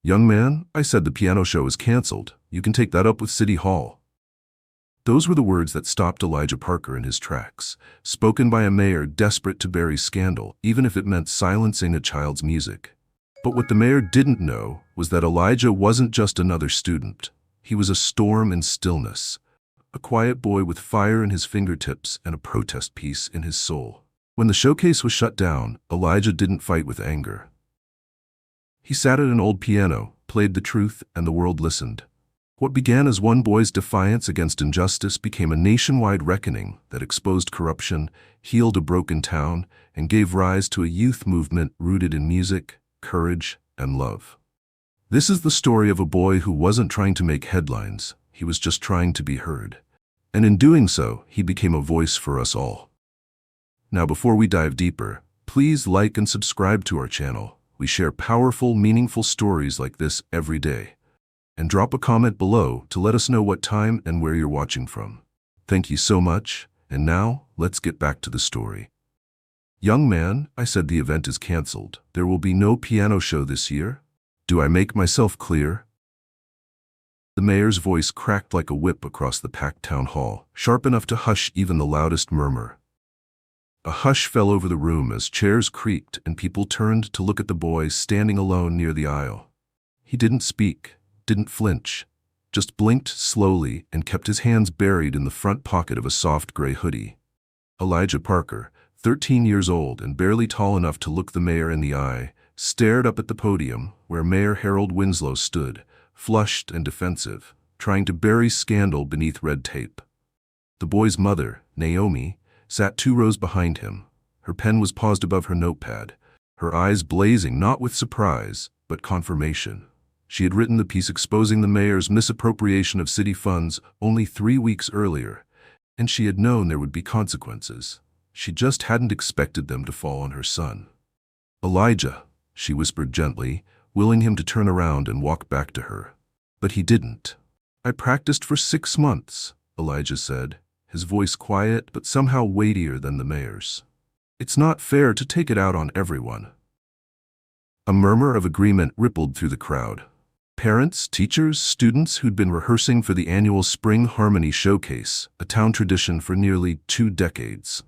"Young man," I said, "the piano show is canceled. You can take that up with City Hall." Those were the words that stopped Elijah Parker in his tracks, spoken by a mayor desperate to bury scandal, even if it meant silencing a child's music. But what the mayor didn't know was that Elijah wasn't just another student. He was a storm in stillness, a quiet boy with fire in his fingertips and a protest piece in his soul. When the showcase was shut down, Elijah didn't fight with anger. He sat at an old piano, played The Truth, and the world listened. What began as one boy's defiance against injustice became a nationwide reckoning that exposed corruption, healed a broken town, and gave rise to a youth movement rooted in music, courage, and love. This is the story of a boy who wasn't trying to make headlines, he was just trying to be heard. And in doing so, he became a voice for us all. Now, before we dive deeper, please like and subscribe to our channel. We share powerful, meaningful stories like this every day. And drop a comment below to let us know what time and where you're watching from. Thank you so much, and now, let's get back to the story. "Young man," I said, "the event is canceled. There will be no piano show this year. Do I make myself clear?" The mayor's voice cracked like a whip across the packed town hall, sharp enough to hush even the loudest murmur. A hush fell over the room as chairs creaked and people turned to look at the boy standing alone near the aisle. He didn't speak, didn't flinch, just blinked slowly and kept his hands buried in the front pocket of a soft gray hoodie. Elijah Parker, 13 years old and barely tall enough to look the mayor in the eye, stared up at the podium where Mayor Harold Winslow stood, flushed and defensive, trying to bury scandal beneath red tape. The boy's mother, Naomi, sat 2 rows behind him. Her pen was paused above her notepad, her eyes blazing not with surprise, but confirmation. She had written the piece exposing the mayor's misappropriation of city funds only 3 weeks earlier, and she had known there would be consequences. She just hadn't expected them to fall on her son. "Elijah," she whispered gently, willing him to turn around and walk back to her. But he didn't. "I practiced for 6 months, Elijah said, his voice quiet but somehow weightier than the mayor's. "It's not fair to take it out on everyone." A murmur of agreement rippled through the crowd. Parents, teachers, students who'd been rehearsing for the annual Spring Harmony Showcase, a town tradition for nearly 2 decades.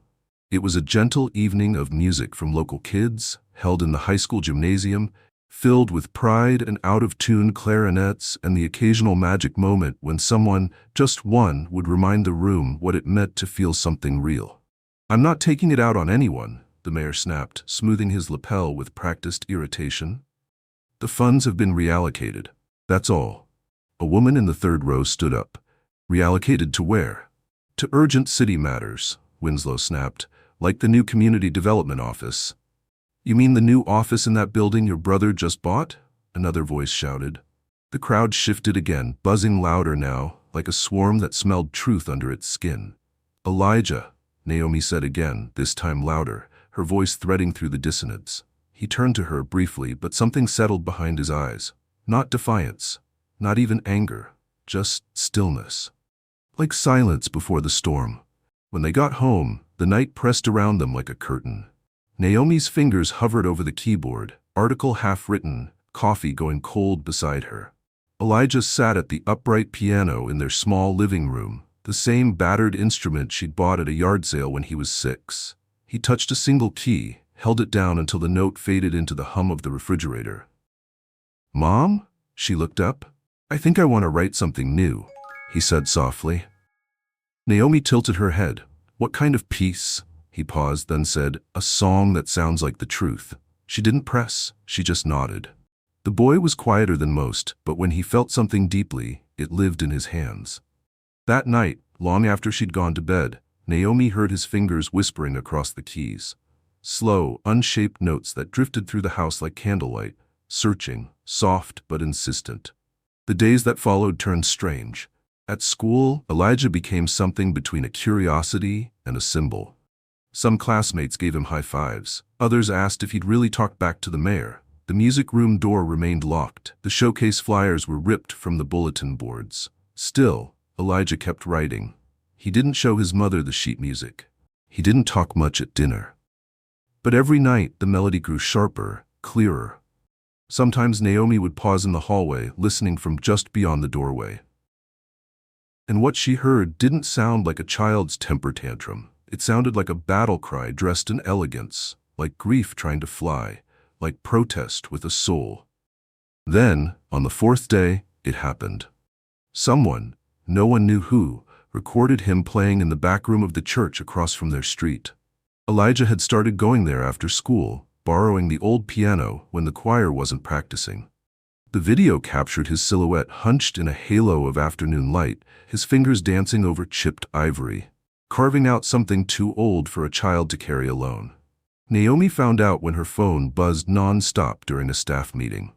It was a gentle evening of music from local kids, held in the high school gymnasium, filled with pride and out-of-tune clarinets and the occasional magic moment when someone, just one, would remind the room what it meant to feel something real. "I'm not taking it out on anyone," the mayor snapped, smoothing his lapel with practiced irritation. "The funds have been reallocated. That's all." A woman in the 3rd row stood up. "Reallocated to where?" "To urgent city matters," Winslow snapped, "like the new community development office." "You mean the new office in that building your brother just bought?" another voice shouted. The crowd shifted again, buzzing louder now, like a swarm that smelled truth under its skin. "Elijah," Naomi said again, this time louder, her voice threading through the dissonance. He turned to her briefly, but something settled behind his eyes. Not defiance, not even anger, just stillness. Like silence before the storm. When they got home, the night pressed around them like a curtain. Naomi's fingers hovered over the keyboard, article half-written, coffee going cold beside her. Elijah sat at the upright piano in their small living room, the same battered instrument she'd bought at a yard sale when he was 6. He touched a single key, held it down until the note faded into the hum of the refrigerator. "Mom?" She looked up. "I think I want to write something new," he said softly. Naomi tilted her head. "What kind of piece?" He paused, then said, "A song that sounds like the truth." She didn't press, she just nodded. The boy was quieter than most, but when he felt something deeply, it lived in his hands. That night, long after she'd gone to bed, Naomi heard his fingers whispering across the keys. Slow, unshaped notes that drifted through the house like candlelight, searching, soft but insistent. The days that followed turned strange. At school, Elijah became something between a curiosity and a symbol. Some classmates gave him high fives. Others asked if he'd really talk back to the mayor. The music room door remained locked. The showcase flyers were ripped from the bulletin boards. Still, Elijah kept writing. He didn't show his mother the sheet music. He didn't talk much at dinner. But every night, the melody grew sharper, clearer. Sometimes Naomi would pause in the hallway, listening from just beyond the doorway. And what she heard didn't sound like a child's temper tantrum. It sounded like a battle cry dressed in elegance, like grief trying to fly, like protest with a soul. Then, on the fourth day, it happened. Someone, no one knew who, recorded him playing in the back room of the church across from their street. Elijah had started going there after school, borrowing the old piano when the choir wasn't practicing. The video captured his silhouette hunched in a halo of afternoon light, his fingers dancing over chipped ivory, carving out something too old for a child to carry alone. Naomi found out when her phone buzzed non-stop during a staff meeting.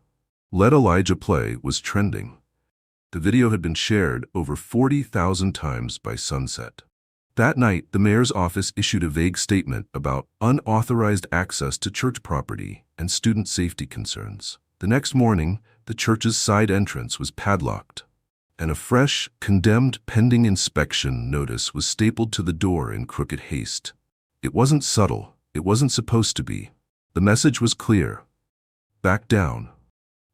"Let Elijah Play" was trending. The video had been shared over 40,000 times by sunset. That night, the mayor's office issued a vague statement about unauthorized access to church property and student safety concerns. The next morning, the church's side entrance was padlocked, and a fresh, "condemned pending inspection" notice was stapled to the door in crooked haste. It wasn't subtle. It wasn't supposed to be. The message was clear. Back down.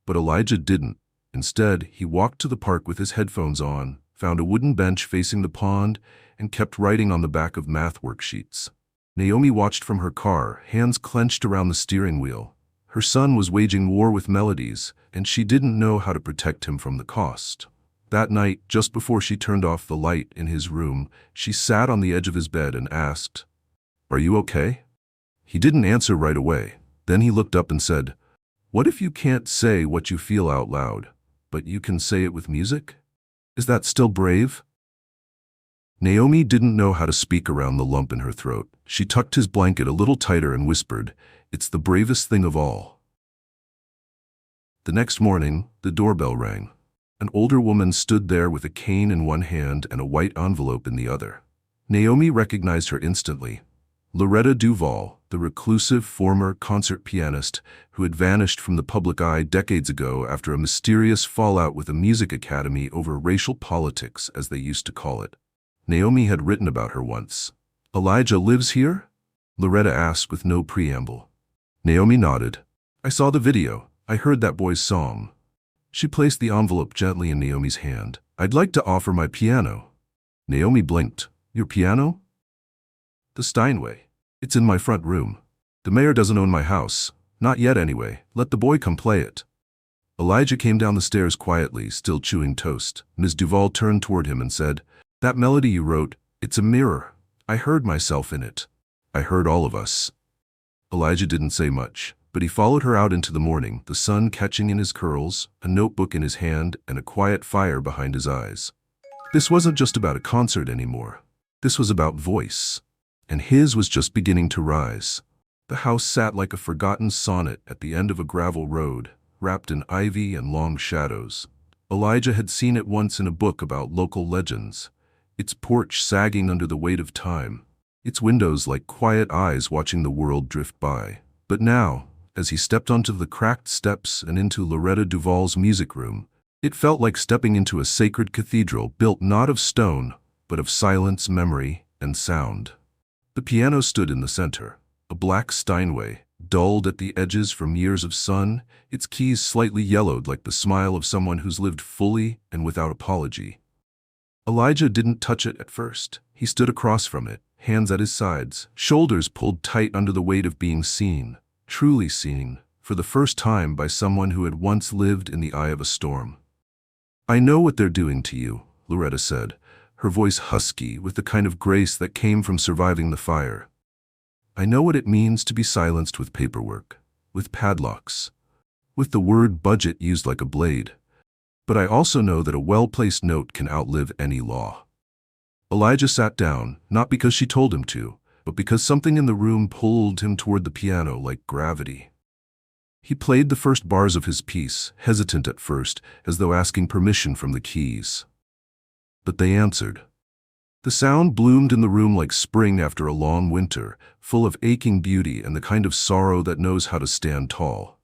But Elijah didn't. Instead, he walked to the park with his headphones on, found a wooden bench facing the pond, and kept writing on the back of math worksheets. Naomi watched from her car, hands clenched around the steering wheel. Her son was waging war with melodies, and she didn't know how to protect him from the cost. That night, just before she turned off the light in his room, she sat on the edge of his bed and asked, "Are you okay?" He didn't answer right away. Then he looked up and said, "What if you can't say what you feel out loud, but you can say it with music? Is that still brave?" Naomi didn't know how to speak around the lump in her throat. She tucked his blanket a little tighter and whispered, "It's the bravest thing of all." The next morning, the doorbell rang. An older woman stood there with a cane in one hand and a white envelope in the other. Naomi recognized her instantly. Loretta Duval, the reclusive former concert pianist who had vanished from the public eye decades ago after a mysterious fallout with a music academy over racial politics, as they used to call it. Naomi had written about her once. "Elijah lives here?" Loretta asked with no preamble. Naomi nodded. "I saw the video. I heard that boy's song." She placed the envelope gently in Naomi's hand. "I'd like to offer my piano." Naomi blinked. "Your piano?" "The Steinway. It's in my front room. The mayor doesn't own my house. Not yet anyway. Let the boy come play it." Elijah came down the stairs quietly, still chewing toast. Ms. Duval turned toward him and said, "That melody you wrote, it's a mirror. I heard myself in it. I heard all of us." Elijah didn't say much, but he followed her out into the morning, the sun catching in his curls, a notebook in his hand, and a quiet fire behind his eyes. This wasn't just about a concert anymore. This was about voice. And his was just beginning to rise. The house sat like a forgotten sonnet at the end of a gravel road, wrapped in ivy and long shadows. Elijah had seen it once in a book about local legends, its porch sagging under the weight of time, its windows like quiet eyes watching the world drift by. But now, as he stepped onto the cracked steps and into Loretta Duval's music room, it felt like stepping into a sacred cathedral built not of stone, but of silence, memory, and sound. The piano stood in the center, a black Steinway, dulled at the edges from years of sun, its keys slightly yellowed like the smile of someone who's lived fully and without apology. Elijah didn't touch it at first. He stood across from it, hands at his sides, shoulders pulled tight under the weight of being seen, truly seen, for the first time by someone who had once lived in the eye of a storm. "I know what they're doing to you," Loretta said, her voice husky with the kind of grace that came from surviving the fire. "I know what it means to be silenced with paperwork, with padlocks, with the word budget used like a blade. But I also know that a well-placed note can outlive any law." Elijah sat down, not because she told him to, but because something in the room pulled him toward the piano like gravity. He played the first bars of his piece, hesitant at first, as though asking permission from the keys. But they answered. The sound bloomed in the room like spring after a long winter, full of aching beauty and the kind of sorrow that knows how to stand tall.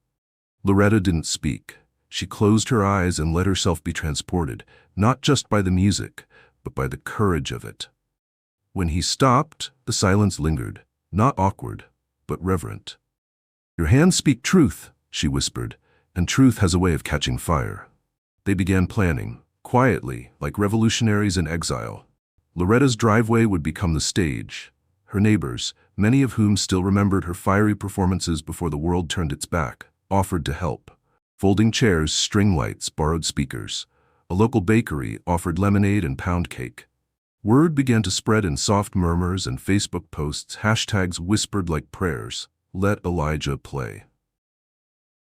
Loretta didn't speak. She closed her eyes and let herself be transported, not just by the music, but by the courage of it. When he stopped, the silence lingered, not awkward, but reverent. "Your hands speak truth," she whispered, and truth has a way of catching fire. They began planning, quietly, like revolutionaries in exile. Loretta's driveway would become the stage. Her neighbors, many of whom still remembered her fiery performances before the world turned its back, offered to help. Folding chairs, string lights, borrowed speakers. A local bakery offered lemonade and pound cake. Word began to spread in soft murmurs and Facebook posts, hashtags whispered like prayers. Let Elijah play.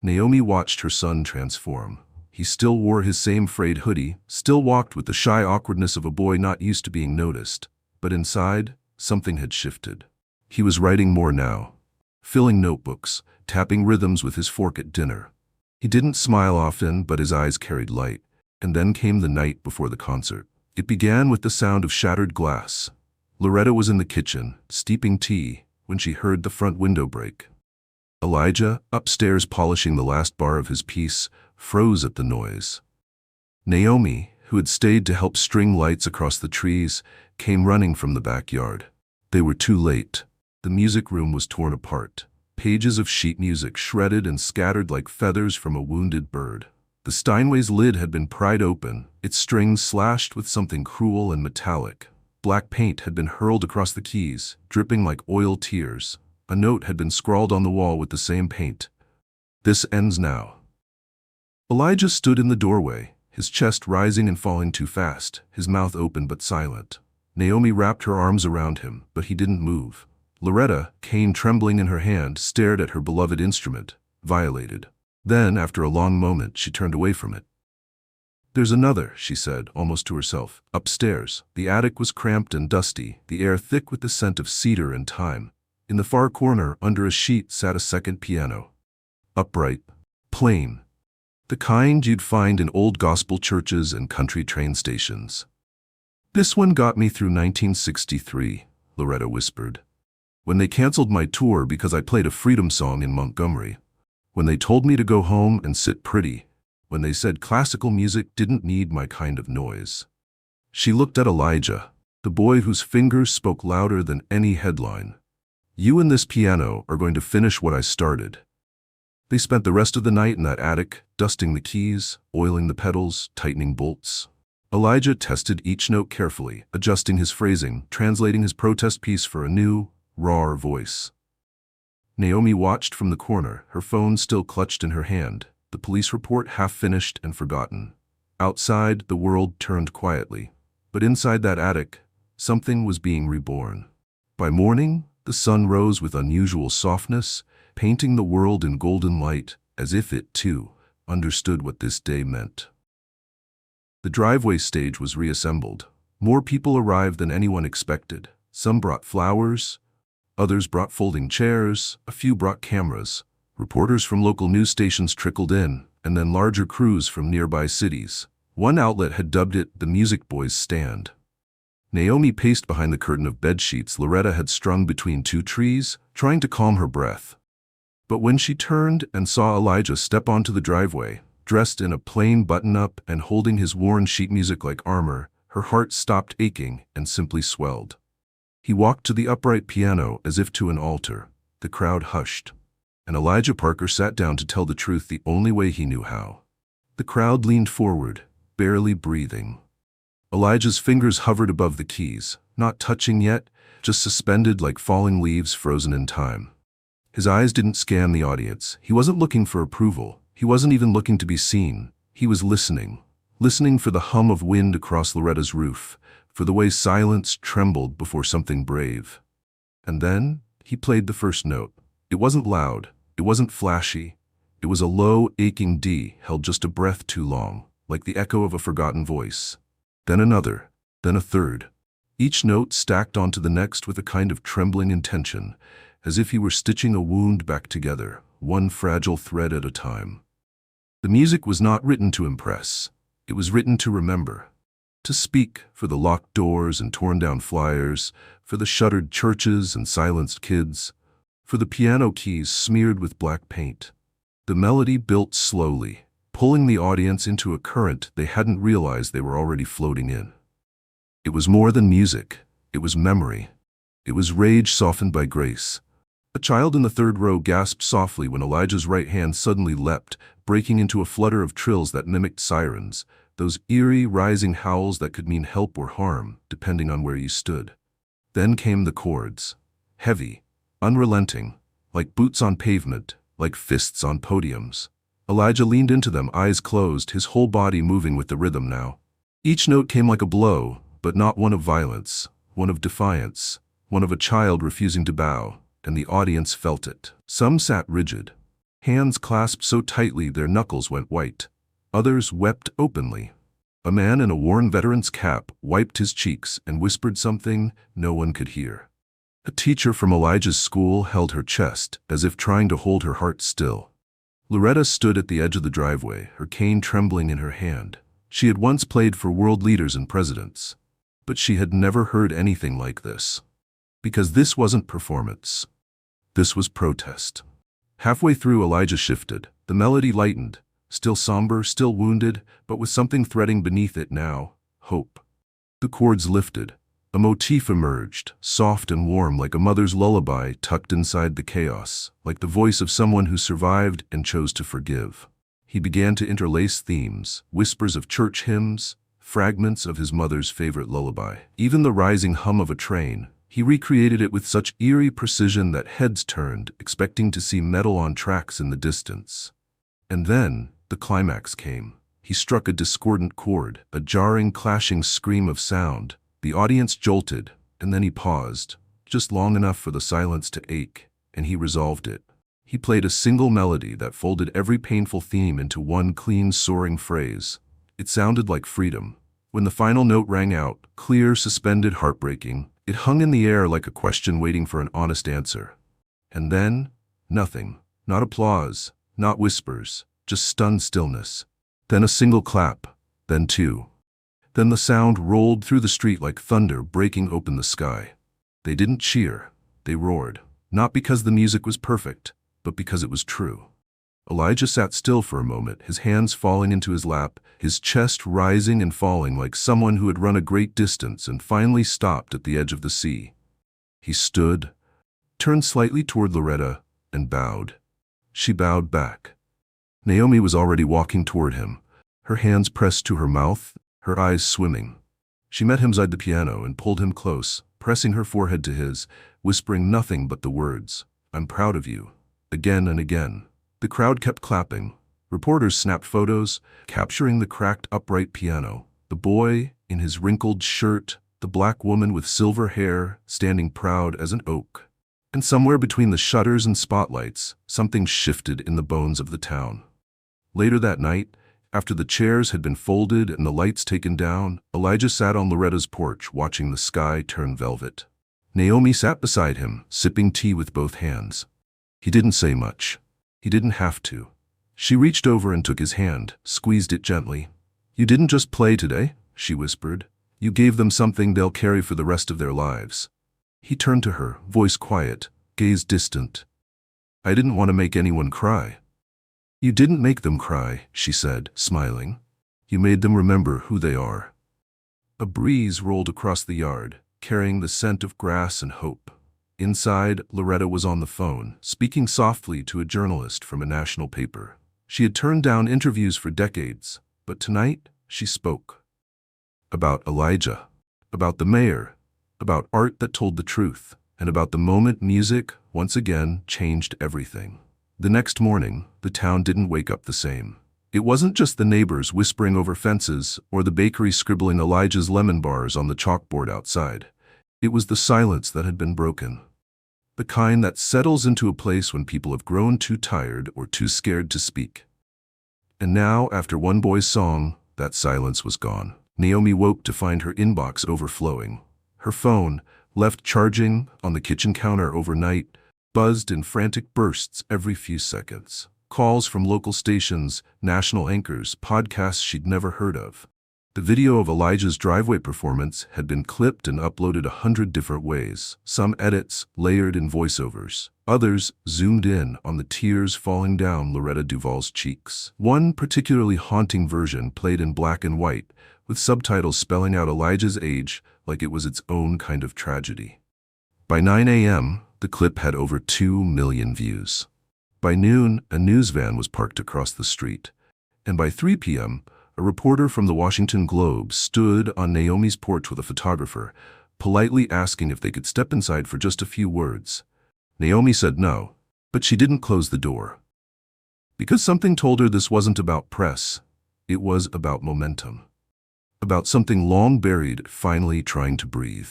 Naomi watched her son transform. He still wore his same frayed hoodie, still walked with the shy awkwardness of a boy not used to being noticed. But inside, something had shifted. He was writing more now, filling notebooks, tapping rhythms with his fork at dinner. He didn't smile often, but his eyes carried light. And then came the night before the concert. It began with the sound of shattered glass. Loretta was in the kitchen, steeping tea, when she heard the front window break. Elijah, upstairs polishing the last bar of his piece, froze at the noise. Naomi, who had stayed to help string lights across the trees, came running from the backyard. They were too late. The music room was torn apart. Pages of sheet music shredded and scattered like feathers from a wounded bird. The Steinway's lid had been pried open, its strings slashed with something cruel and metallic. Black paint had been hurled across the keys, dripping like oil tears. A note had been scrawled on the wall with the same paint. This ends now. Elijah stood in the doorway, his chest rising and falling too fast, his mouth open but silent. Naomi wrapped her arms around him, but he didn't move. Loretta, cane trembling in her hand, stared at her beloved instrument, violated. Then, after a long moment, she turned away from it. There's another, she said, almost to herself. Upstairs, the attic was cramped and dusty, the air thick with the scent of cedar and thyme. In the far corner, under a sheet, sat a second piano. Upright, plain. The kind you'd find in old gospel churches and country train stations. This one got me through 1963, Loretta whispered. When they canceled my tour because I played a freedom song in Montgomery. When they told me to go home and sit pretty, when they said classical music didn't need my kind of noise. She looked at Elijah, the boy whose fingers spoke louder than any headline. You and this piano are going to finish what I started. They spent the rest of the night in that attic, dusting the keys, oiling the pedals, tightening bolts. Elijah tested each note carefully, adjusting his phrasing, translating his protest piece for a new, raw voice. Naomi watched from the corner, her phone still clutched in her hand, the police report half finished and forgotten. Outside, the world turned quietly. But inside that attic, something was being reborn. By morning, the sun rose with unusual softness, painting the world in golden light, as if it, too, understood what this day meant. The driveway stage was reassembled. More people arrived than anyone expected. Some brought flowers. Others brought folding chairs, a few brought cameras. Reporters from local news stations trickled in, and then larger crews from nearby cities. One outlet had dubbed it the Music Boys' Stand. Naomi paced behind the curtain of bedsheets Loretta had strung between two trees, trying to calm her breath. But when she turned and saw Elijah step onto the driveway, dressed in a plain button-up and holding his worn sheet music like armor, her heart stopped aching and simply swelled. He walked to the upright piano as if to an altar. The crowd hushed. And Elijah Parker sat down to tell the truth the only way he knew how. The crowd leaned forward, barely breathing. Elijah's fingers hovered above the keys, not touching yet, just suspended like falling leaves frozen in time. His eyes didn't scan the audience. He wasn't looking for approval. He wasn't even looking to be seen. He was listening. Listening for the hum of wind across Loretta's roof, for the way silence trembled before something brave. And then, he played the first note. It wasn't loud. It wasn't flashy. It was a low, aching D held just a breath too long, like the echo of a forgotten voice. Then another, then a third. Each note stacked onto the next with a kind of trembling intention, as if he were stitching a wound back together, one fragile thread at a time. The music was not written to impress. It was written to remember. To speak for the locked doors and torn-down flyers, for the shuttered churches and silenced kids, for the piano keys smeared with black paint. The melody built slowly, pulling the audience into a current they hadn't realized they were already floating in. It was more than music. It was memory. It was rage softened by grace. A child in the third row gasped softly when Elijah's right hand suddenly leapt, breaking into a flutter of trills that mimicked sirens, those eerie, rising howls that could mean help or harm, depending on where you stood. Then came the chords. Heavy, unrelenting, like boots on pavement, like fists on podiums. Elijah leaned into them, eyes closed, his whole body moving with the rhythm now. Each note came like a blow, but not one of violence, one of defiance, one of a child refusing to bow, and the audience felt it. Some sat rigid, hands clasped so tightly their knuckles went white. Others wept openly. A man in a worn veteran's cap wiped his cheeks and whispered something no one could hear. A teacher from Elijah's school held her chest, as if trying to hold her heart still. Loretta stood at the edge of the driveway, her cane trembling in her hand. She had once played for world leaders and presidents, but she had never heard anything like this. Because this wasn't performance. This was protest. Halfway through, Elijah shifted. The melody lightened, still somber, still wounded, but with something threading beneath it now, hope. The chords lifted. A motif emerged, soft and warm like a mother's lullaby tucked inside the chaos, like the voice of someone who survived and chose to forgive. He began to interlace themes, whispers of church hymns, fragments of his mother's favorite lullaby. Even the rising hum of a train, he recreated it with such eerie precision that heads turned, expecting to see metal on tracks in the distance. And then, the climax came. He struck a discordant chord, a jarring, clashing scream of sound. The audience jolted, and then he paused, just long enough for the silence to ache, and he resolved it. He played a single melody that folded every painful theme into one clean, soaring phrase. It sounded like freedom. When the final note rang out, clear, suspended, heartbreaking, it hung in the air like a question waiting for an honest answer. And then, nothing. Not applause, not whispers, just stunned stillness. Then a single clap, then two. Then the sound rolled through the street like thunder breaking open the sky. They didn't cheer, they roared, not because the music was perfect, but because it was true. Elijah sat still for a moment, his hands falling into his lap, his chest rising and falling like someone who had run a great distance and finally stopped at the edge of the sea. He stood, turned slightly toward Loretta, and bowed. She bowed back. Naomi was already walking toward him, her hands pressed to her mouth, her eyes swimming. She met him beside the piano and pulled him close, pressing her forehead to his, whispering nothing but the words, "I'm proud of you," again and again. The crowd kept clapping. Reporters snapped photos, capturing the cracked upright piano, the boy in his wrinkled shirt, the black woman with silver hair standing proud as an oak. And somewhere between the shutters and spotlights, something shifted in the bones of the town. Later that night, after the chairs had been folded and the lights taken down, Elijah sat on Loretta's porch watching the sky turn velvet. Naomi sat beside him, sipping tea with both hands. He didn't say much. He didn't have to. She reached over and took his hand, squeezed it gently. "You didn't just play today," she whispered. "You gave them something they'll carry for the rest of their lives." He turned to her, voice quiet, gaze distant. "I didn't want to make anyone cry." "You didn't make them cry," she said, smiling. "You made them remember who they are." A breeze rolled across the yard, carrying the scent of grass and hope. Inside, Loretta was on the phone, speaking softly to a journalist from a national paper. She had turned down interviews for decades, but tonight she spoke. About Elijah, about the mayor, about art that told the truth, and about the moment music, once again, changed everything. The next morning, the town didn't wake up the same. It wasn't just the neighbors whispering over fences or the bakery scribbling Elijah's lemon bars on the chalkboard outside. It was the silence that had been broken. The kind that settles into a place when people have grown too tired or too scared to speak. And now, after one boy's song, that silence was gone. Naomi woke to find her inbox overflowing. Her phone, left charging on the kitchen counter overnight, buzzed in frantic bursts every few seconds. Calls from local stations, national anchors, podcasts she'd never heard of. The video of Elijah's driveway performance had been clipped and uploaded 100 different ways, some edits layered in voiceovers, others zoomed in on the tears falling down Loretta Duvall's cheeks. One particularly haunting version played in black and white, with subtitles spelling out Elijah's age like it was its own kind of tragedy. By 9 a.m., the The clip had over 2 million views. By noon, a news van was parked across the street. And by 3 p.m., a reporter from the Washington Globe stood on Naomi's porch with a photographer, politely asking if they could step inside for just a few words. Naomi said no, but she didn't close the door. Because something told her this wasn't about press, it was about momentum. About something long buried finally trying to breathe.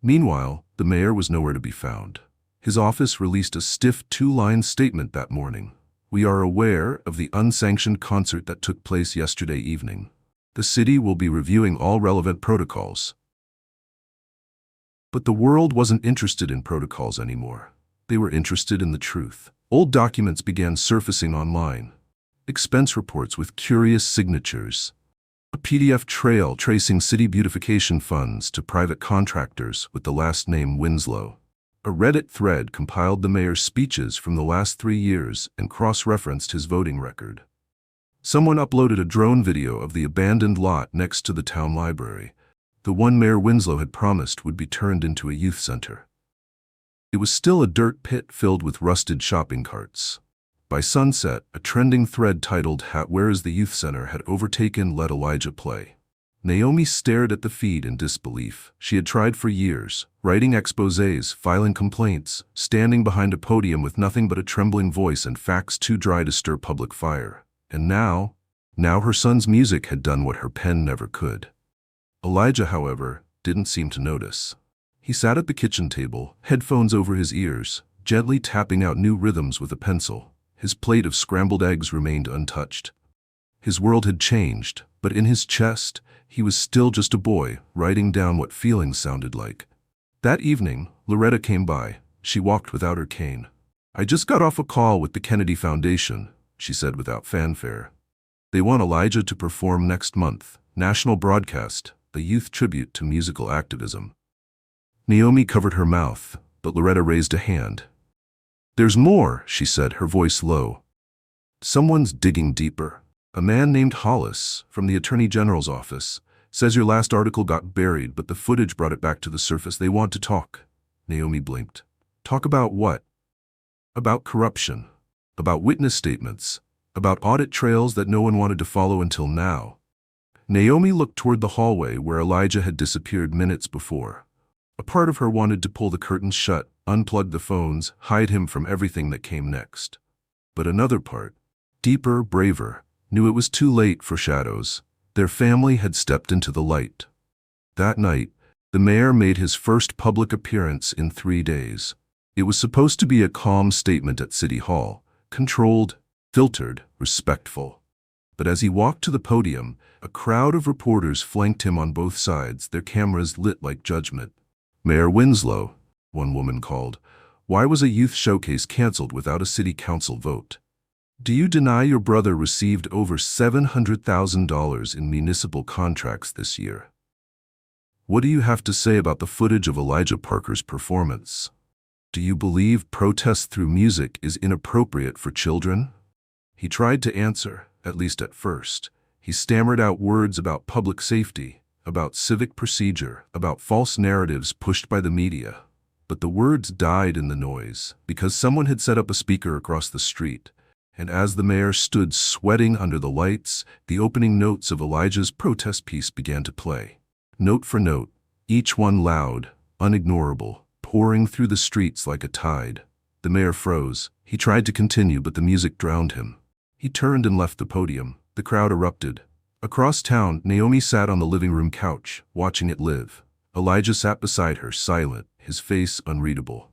Meanwhile, the mayor was nowhere to be found. His office released a stiff 2-line statement that morning. We are aware of the unsanctioned concert that took place yesterday evening. The city will be reviewing all relevant protocols. But the world wasn't interested in protocols anymore. They were interested in the truth. Old documents began surfacing online. Expense reports with curious signatures. A PDF trail tracing city beautification funds to private contractors with the last name Winslow. A Reddit thread compiled the mayor's speeches from the last 3 years and cross-referenced his voting record. Someone uploaded a drone video of the abandoned lot next to the town library, the one Mayor Winslow had promised would be turned into a youth center. It was still a dirt pit filled with rusted shopping carts. By sunset, a trending thread titled "Where is the Youth Center?" had overtaken Let Elijah Play. Naomi stared at the feed in disbelief. She had tried for years, writing exposés, filing complaints, standing behind a podium with nothing but a trembling voice and facts too dry to stir public fire. And now her son's music had done what her pen never could. Elijah, however, didn't seem to notice. He sat at the kitchen table, headphones over his ears, gently tapping out new rhythms with a pencil. His plate of scrambled eggs remained untouched. His world had changed, but in his chest, he was still just a boy, writing down what feelings sounded like. That evening, Loretta came by. She walked without her cane. I just got off a call with the Kennedy Foundation, she said without fanfare. They want Elijah to perform next month, national broadcast, the youth tribute to musical activism. Naomi covered her mouth, but Loretta raised a hand. There's more, she said, her voice low. Someone's digging deeper. A man named Hollis, from the Attorney General's office, says your last article got buried, but the footage brought it back to the surface. They want to talk. Naomi blinked. Talk about what? About corruption. About witness statements. About audit trails that no one wanted to follow until now. Naomi looked toward the hallway where Elijah had disappeared minutes before. A part of her wanted to pull the curtains shut, unplug the phones, hide him from everything that came next. But another part, deeper, braver, knew it was too late for shadows. Their family had stepped into the light. That night, the mayor made his first public appearance in 3 days. It was supposed to be a calm statement at City Hall, controlled, filtered, respectful. But as he walked to the podium, a crowd of reporters flanked him on both sides, their cameras lit like judgment. Mayor Winslow, one woman called, why was a youth showcase canceled without a city council vote? Do you deny your brother received over $700,000 in municipal contracts this year? What do you have to say about the footage of Elijah Parker's performance? Do you believe protest through music is inappropriate for children? He tried to answer, at least at first. He stammered out words about public safety, about civic procedure, about false narratives pushed by the media. But the words died in the noise, because someone had set up a speaker across the street. And as the mayor stood sweating under the lights, the opening notes of Elijah's protest piece began to play. Note for note, each one loud, unignorable, pouring through the streets like a tide. The mayor froze. He tried to continue, but the music drowned him. He turned and left the podium. The crowd erupted. Across town, Naomi sat on the living room couch, watching it live. Elijah sat beside her, silent, his face unreadable.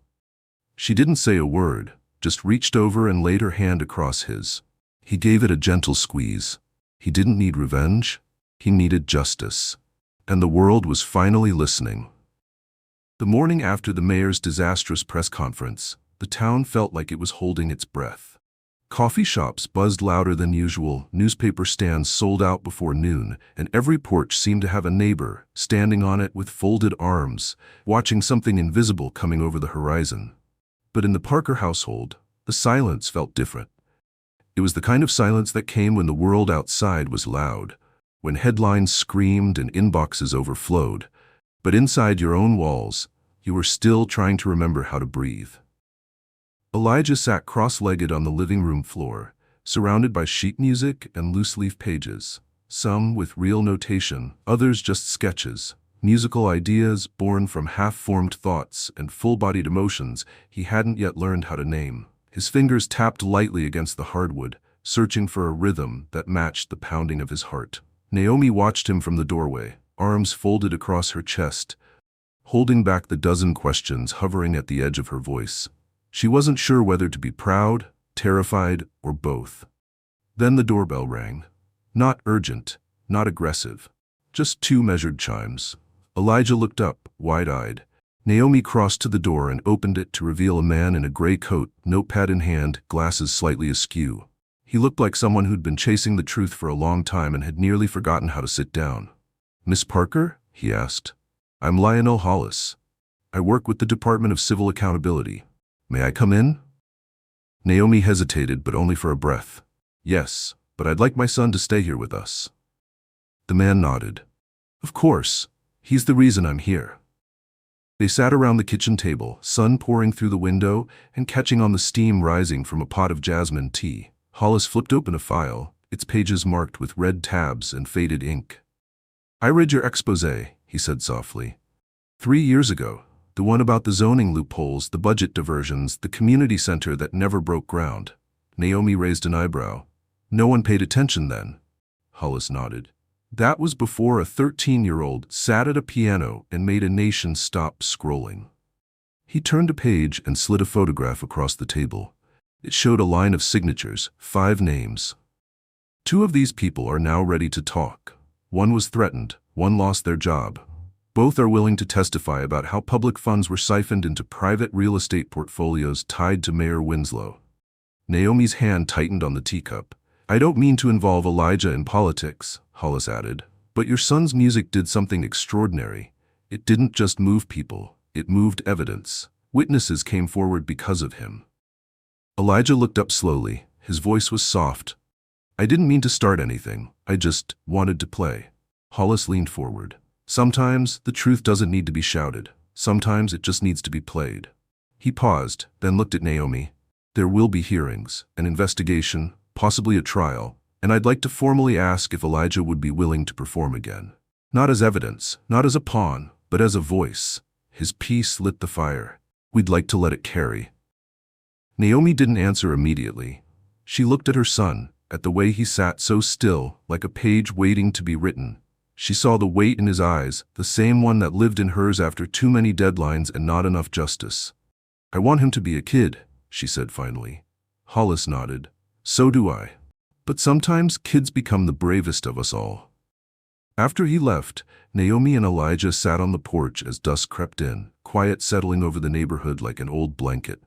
She didn't say a word, just reached over and laid her hand across his. He gave it a gentle squeeze. He didn't need revenge. He needed justice. And the world was finally listening. The morning after the mayor's disastrous press conference, the town felt like it was holding its breath. Coffee shops buzzed louder than usual, newspaper stands sold out before noon, and every porch seemed to have a neighbor, standing on it with folded arms, watching something invisible coming over the horizon. But in the Parker household, the silence felt different. It was the kind of silence that came when the world outside was loud, when headlines screamed and inboxes overflowed. But inside your own walls, you were still trying to remember how to breathe. Elijah sat cross-legged on the living room floor, surrounded by sheet music and loose-leaf pages, some with real notation, others just sketches, musical ideas born from half-formed thoughts and full-bodied emotions he hadn't yet learned how to name. His fingers tapped lightly against the hardwood, searching for a rhythm that matched the pounding of his heart. Naomi watched him from the doorway, arms folded across her chest, holding back the dozen questions hovering at the edge of her voice. She wasn't sure whether to be proud, terrified, or both. Then the doorbell rang. Not urgent, not aggressive. Just 2 measured chimes. Elijah looked up, wide-eyed. Naomi crossed to the door and opened it to reveal a man in a gray coat, notepad in hand, glasses slightly askew. He looked like someone who'd been chasing the truth for a long time and had nearly forgotten how to sit down. "Miss Parker?" he asked. "I'm Lionel Hollis. I work with the Department of Civil Accountability. May I come in?" Naomi hesitated, but only for a breath. "Yes, but I'd like my son to stay here with us." The man nodded. "Of course. He's the reason I'm here." They sat around the kitchen table, sun pouring through the window and catching on the steam rising from a pot of jasmine tea. Hollis flipped open a file, its pages marked with red tabs and faded ink. "I read your exposé," he said softly. 3 years ago. The one about the zoning loopholes, the budget diversions, the community center that never broke ground." Naomi raised an eyebrow. "No one paid attention then." Hollis nodded. "That was before a 13-year-old sat at a piano and made a nation stop scrolling." He turned a page and slid a photograph across the table. It showed a line of signatures, 5 names. 2 of these people are now ready to talk. One was threatened, one lost their job. Both are willing to testify about how public funds were siphoned into private real estate portfolios tied to Mayor Winslow. Naomi's hand tightened on the teacup. "I don't mean to involve Elijah in politics," Hollis added, "but your son's music did something extraordinary. It didn't just move people, it moved evidence. Witnesses came forward because of him." Elijah looked up slowly. His voice was soft. "I didn't mean to start anything. I just wanted to play." Hollis leaned forward. "Sometimes the truth doesn't need to be shouted. Sometimes it just needs to be played." He paused, then looked at Naomi. "There will be hearings, an investigation, possibly a trial, and I'd like to formally ask if Elijah would be willing to perform again. Not as evidence, not as a pawn, but as a voice." His peace lit the fire. "We'd like to let it carry." Naomi didn't answer immediately. She looked at her son, at the way he sat so still, like a page waiting to be written. She saw the weight in his eyes, the same one that lived in hers after too many deadlines and not enough justice. "I want him to be a kid," she said finally. Hollis nodded. "So do I. But sometimes kids become the bravest of us all." After he left, Naomi and Elijah sat on the porch as dusk crept in, quiet settling over the neighborhood like an old blanket.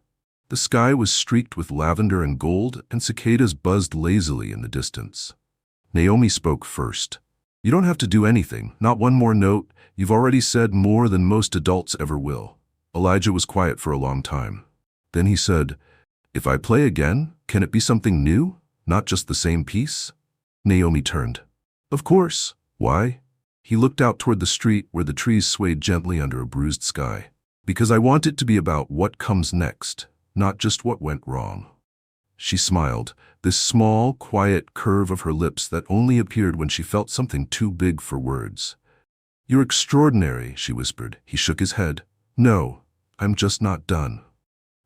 The sky was streaked with lavender and gold, and cicadas buzzed lazily in the distance. Naomi spoke first. "You don't have to do anything, not one more note. You've already said more than most adults ever will." Elijah was quiet for a long time. Then he said, "If I play again, can it be something new? Not just the same piece?" Naomi turned. "Of course. Why?" He looked out toward the street where the trees swayed gently under a bruised sky. "Because I want it to be about what comes next, not just what went wrong." She smiled, this small, quiet curve of her lips that only appeared when she felt something too big for words. "You're extraordinary," she whispered. He shook his head. "No, I'm just not done."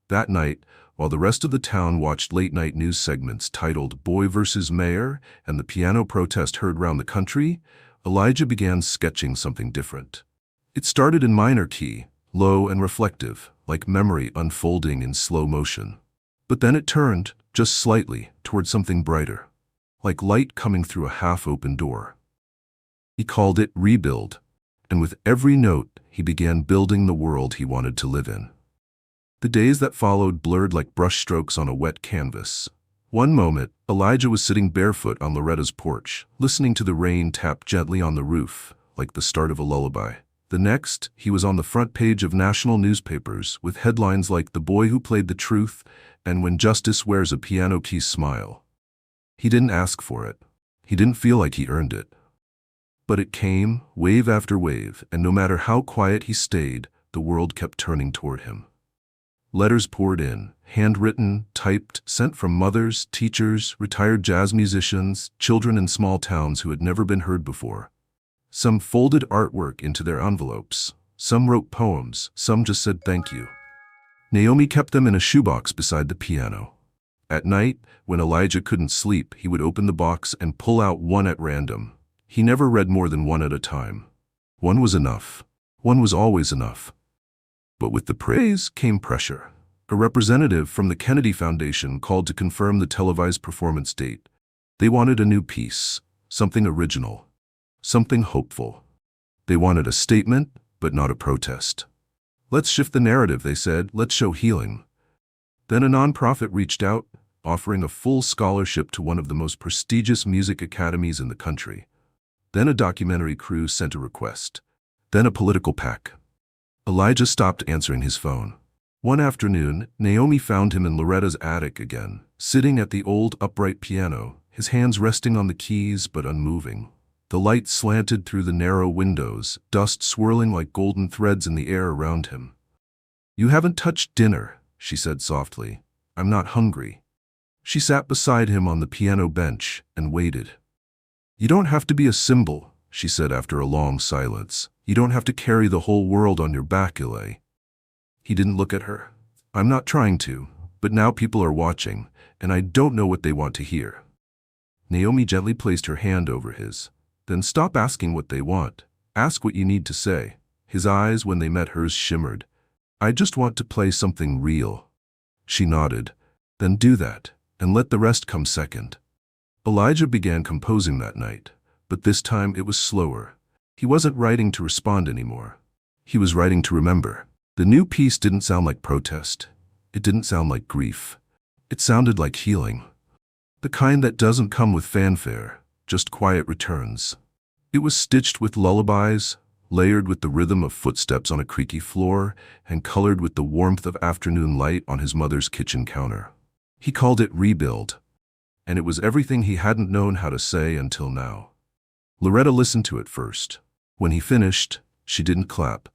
That night, while the rest of the town watched late-night news segments titled "Boy vs. Mayor" and the piano protest heard round the country, Elijah began sketching something different. It started in minor key, low and reflective, like memory unfolding in slow motion. But then it turned, just slightly, toward something brighter, like light coming through a half-open door. He called it Rebuild, and with every note, he began building the world he wanted to live in. The days that followed blurred like brushstrokes on a wet canvas. One moment, Elijah was sitting barefoot on Loretta's porch, listening to the rain tap gently on the roof, like the start of a lullaby. The next, he was on the front page of national newspapers with headlines like "The Boy Who Played the Truth" and "When Justice Wears a Piano Key Smile." He didn't ask for it. He didn't feel like he earned it. But it came, wave after wave, and no matter how quiet he stayed, the world kept turning toward him. Letters poured in, handwritten, typed, sent from mothers, teachers, retired jazz musicians, children in small towns who had never been heard before. Some folded artwork into their envelopes. Some wrote poems. Some just said thank you. Naomi kept them in a shoebox beside the piano. At night, when Elijah couldn't sleep, he would open the box and pull out one at random. He never read more than one at a time. One was enough. One was always enough. But with the praise came pressure. A representative from the Kennedy Foundation called to confirm the televised performance date. They wanted a new piece, something original, something hopeful. They wanted a statement, but not a protest. Let's shift the narrative, they said. Let's show healing. Then a nonprofit reached out, offering a full scholarship to one of the most prestigious music academies in the country. Then a documentary crew sent a request. Then a political PAC. Elijah stopped answering his phone. One afternoon, Naomi found him in Loretta's attic again, sitting at the old upright piano, his hands resting on the keys but unmoving. The light slanted through the narrow windows, dust swirling like golden threads in the air around him. "You haven't touched dinner," she said softly. "I'm not hungry." She sat beside him on the piano bench and waited. "You don't have to be a symbol," she said after a long silence. "You don't have to carry the whole world on your back, Eli." He didn't look at her. "I'm not trying to, but now people are watching, and I don't know what they want to hear." Naomi gently placed her hand over his. "Then stop asking what they want. Ask what you need to say." His eyes, when they met hers, shimmered. "I just want to play something real." She nodded. "Then do that, and let the rest come second." Elijah began composing that night, but this time it was slower. He wasn't writing to respond anymore. He was writing to remember. The new piece didn't sound like protest. It didn't sound like grief. It sounded like healing. The kind that doesn't come with fanfare, just quiet returns. It was stitched with lullabies, layered with the rhythm of footsteps on a creaky floor, and colored with the warmth of afternoon light on his mother's kitchen counter. He called it Rebuild, and it was everything he hadn't known how to say until now. Loretta listened to it first. When he finished, she didn't clap.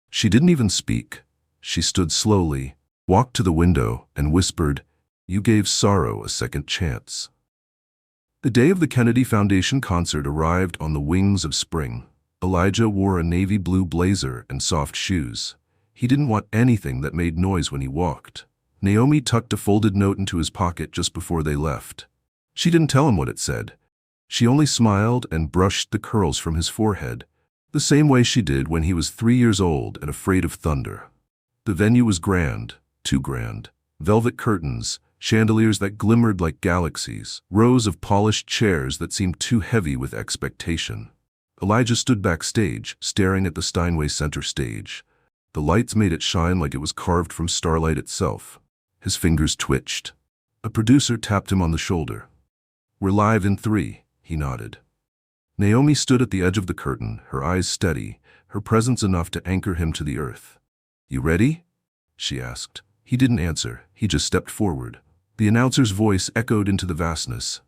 She didn't even speak. She stood slowly, walked to the window, and whispered, "You gave sorrow a second chance." The day of the Kennedy Foundation concert arrived on the wings of spring. Elijah wore a navy blue blazer and soft shoes. He didn't want anything that made noise when he walked. Naomi tucked a folded note into his pocket just before they left. She didn't tell him what it said. She only smiled and brushed the curls from his forehead, the same way she did when he was 3 years old and afraid of thunder. The venue was grand, too grand. Velvet curtains, chandeliers that glimmered like galaxies, rows of polished chairs that seemed too heavy with expectation. Elijah stood backstage, staring at the Steinway Center stage. The lights made it shine like it was carved from starlight itself. His fingers twitched. A producer tapped him on the shoulder. "We're live in 3, he nodded. Naomi stood at the edge of the curtain, her eyes steady, her presence enough to anchor him to the earth. "You ready?" she asked. He didn't answer. He just stepped forward. The announcer's voice echoed into the vastness.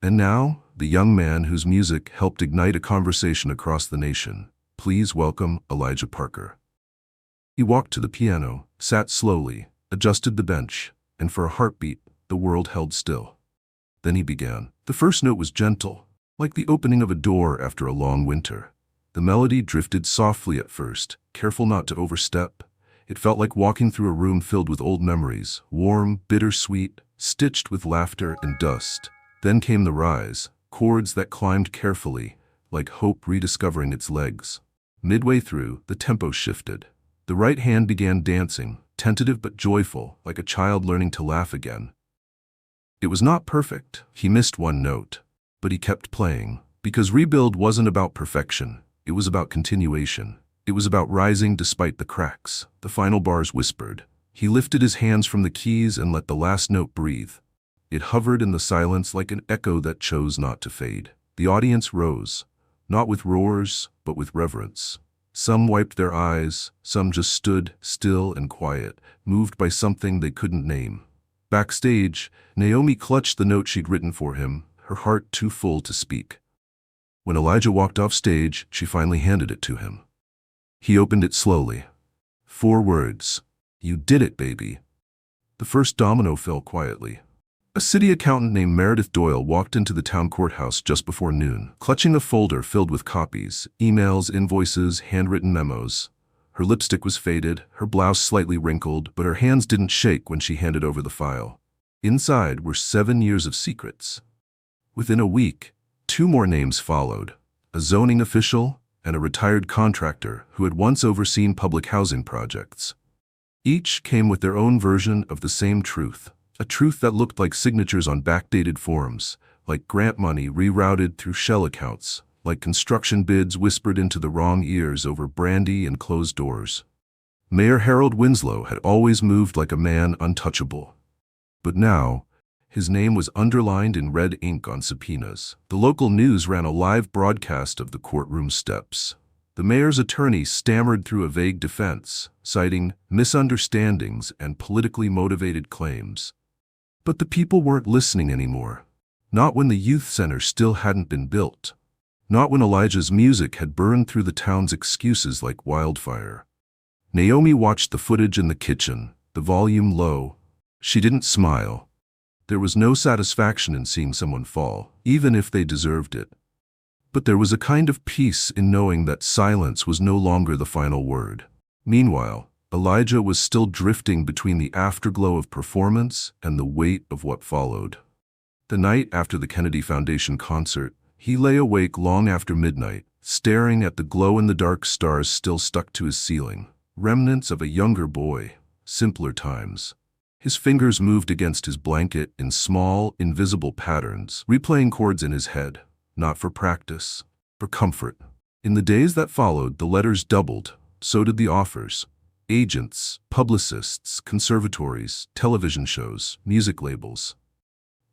And now, the young man whose music helped ignite a conversation across the nation. Please welcome Elijah Parker. He walked to the piano, sat slowly, adjusted the bench, and for a heartbeat, the world held still. Then he began. The first note was gentle, like the opening of a door after a long winter. The melody drifted softly at first, careful not to overstep. It felt like walking through a room filled with old memories, warm, bittersweet, stitched with laughter and dust. Then came the rise, chords that climbed carefully, like hope rediscovering its legs. Midway through, the tempo shifted. The right hand began dancing, tentative but joyful, like a child learning to laugh again. It was not perfect. He missed one note. But he kept playing, because Rebuild wasn't about perfection. It was about continuation. It was about rising despite the cracks. The final bars whispered. He lifted his hands from the keys and let the last note breathe. It hovered in the silence like an echo that chose not to fade. The audience rose, not with roars, but with reverence. Some wiped their eyes, some just stood still and quiet, moved by something they couldn't name. Backstage, Naomi clutched the note she'd written for him, her heart too full to speak. When Elijah walked off stage, she finally handed it to him. He opened it slowly. 4 words. "You did it, baby." The first domino fell quietly. A city accountant named Meredith Doyle walked into the town courthouse just before noon, clutching a folder filled with copies, emails, invoices, handwritten memos. Her lipstick was faded, her blouse slightly wrinkled, but her hands didn't shake when she handed over the file. Inside were 7 years of secrets. Within a week, 2 more names followed: a zoning official and a retired contractor who had once overseen public housing projects. Each came with their own version of the same truth, a truth that looked like signatures on backdated forms, like grant money rerouted through shell accounts, like construction bids whispered into the wrong ears over brandy and closed doors. Mayor Harold Winslow had always moved like a man untouchable. But now, his name was underlined in red ink on subpoenas. The local news ran a live broadcast of the courtroom steps. The mayor's attorney stammered through a vague defense, citing misunderstandings and politically motivated claims. But the people weren't listening anymore. Not when the youth center still hadn't been built. Not when Elijah's music had burned through the town's excuses like wildfire. Naomi watched the footage in the kitchen, the volume low. She didn't smile. There was no satisfaction in seeing someone fall, even if they deserved it. But there was a kind of peace in knowing that silence was no longer the final word. Meanwhile, Elijah was still drifting between the afterglow of performance and the weight of what followed. The night after the Kennedy Foundation concert, he lay awake long after midnight, staring at the glow-in-the-dark stars still stuck to his ceiling, remnants of a younger boy, simpler times. His fingers moved against his blanket in small, invisible patterns, replaying chords in his head, not for practice, for comfort. In the days that followed, the letters doubled, so did the offers. Agents, publicists, conservatories, television shows, music labels.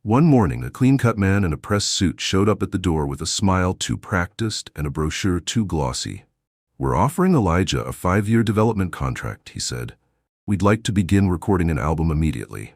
One morning, a clean-cut man in a press suit showed up at the door with a smile too practiced and a brochure too glossy. "We're offering Elijah a 5-year development contract," he said. "We'd like to begin recording an album immediately.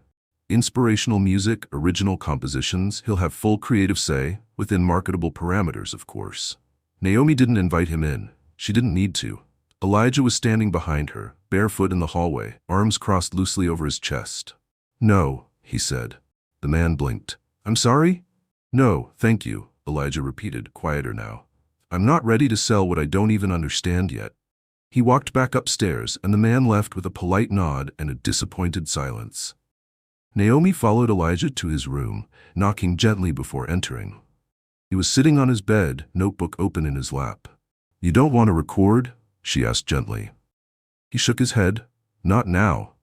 Inspirational music, original compositions, he'll have full creative say, within marketable parameters, of course." Naomi didn't invite him in. She didn't need to. Elijah was standing behind her, barefoot in the hallway, arms crossed loosely over his chest. "No," he said. The man blinked. "I'm sorry?" "No, thank you," Elijah repeated, quieter now. "I'm not ready to sell what I don't even understand yet." He walked back upstairs, and the man left with a polite nod and a disappointed silence. Naomi followed Elijah to his room, knocking gently before entering. He was sitting on his bed, notebook open in his lap. "You don't want to record?" she asked gently. He shook his head. "Not now.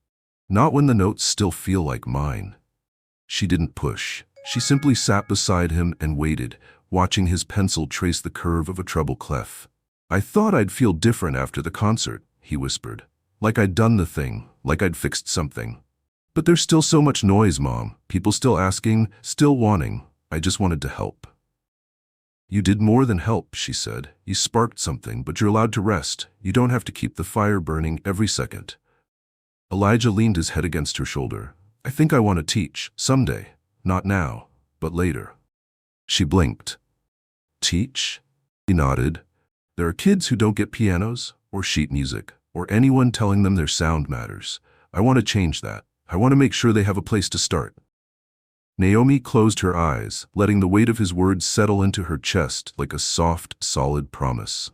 Not when the notes still feel like mine." She didn't push. She simply sat beside him and waited, watching his pencil trace the curve of a treble clef. "I thought I'd feel different after the concert," he whispered. "Like I'd done the thing, like I'd fixed something. But there's still so much noise, Mom. People still asking, still wanting. I just wanted to help." "You did more than help," she said. "You sparked something, but you're allowed to rest. You don't have to keep the fire burning every second." Elijah leaned his head against her shoulder. "I think I want to teach, someday. Not now, but later." She blinked. "Teach?" He nodded. "There are kids who don't get pianos, or sheet music, or anyone telling them their sound matters. I want to change that. I want to make sure they have a place to start." Naomi closed her eyes, letting the weight of his words settle into her chest like a soft, solid promise.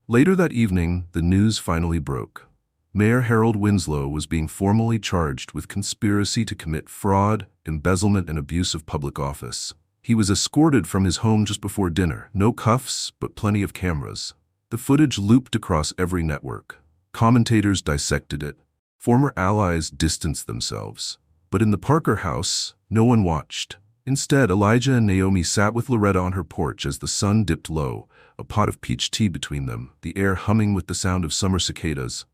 Later that evening, the news finally broke. Mayor Harold Winslow was being formally charged with conspiracy to commit fraud, embezzlement, and abuse of public office. He was escorted from his home just before dinner. No cuffs, but plenty of cameras. The footage looped across every network. Commentators dissected it. Former allies distanced themselves. But in the Parker house, no one watched. Instead, Elijah and Naomi sat with Loretta on her porch as the sun dipped low, a pot of peach tea between them, the air humming with the sound of summer cicadas.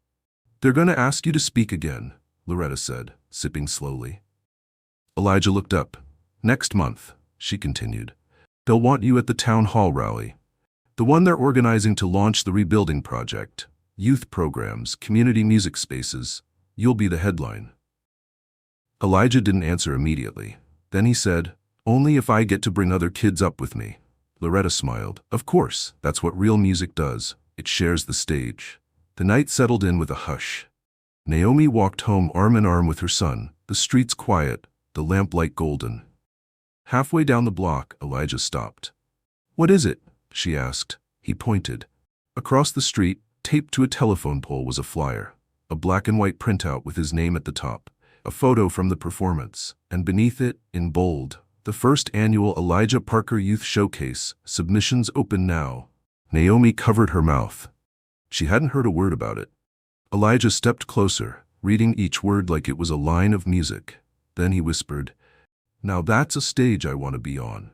"They're going to ask you to speak again," Loretta said, sipping slowly. Elijah looked up. "Next month," she continued. "They'll want you at the town hall rally. The one they're organizing to launch the rebuilding project. Youth programs, community music spaces. You'll be the headline." Elijah didn't answer immediately. Then he said, "Only if I get to bring other kids up with me." Loretta smiled. "Of course, that's what real music does. It shares the stage." The night settled in with a hush. Naomi walked home arm in arm with her son, the streets quiet, the lamplight golden. Halfway down the block, Elijah stopped. "What is it?" she asked. He pointed. Across the street, taped to a telephone pole, was a flyer, a black and white printout with his name at the top, a photo from the performance, and beneath it, in bold, the first annual Elijah Parker Youth Showcase, submissions open now. Naomi covered her mouth. She hadn't heard a word about it. Elijah stepped closer, reading each word like it was a line of music. Then he whispered, "Now that's a stage I want to be on."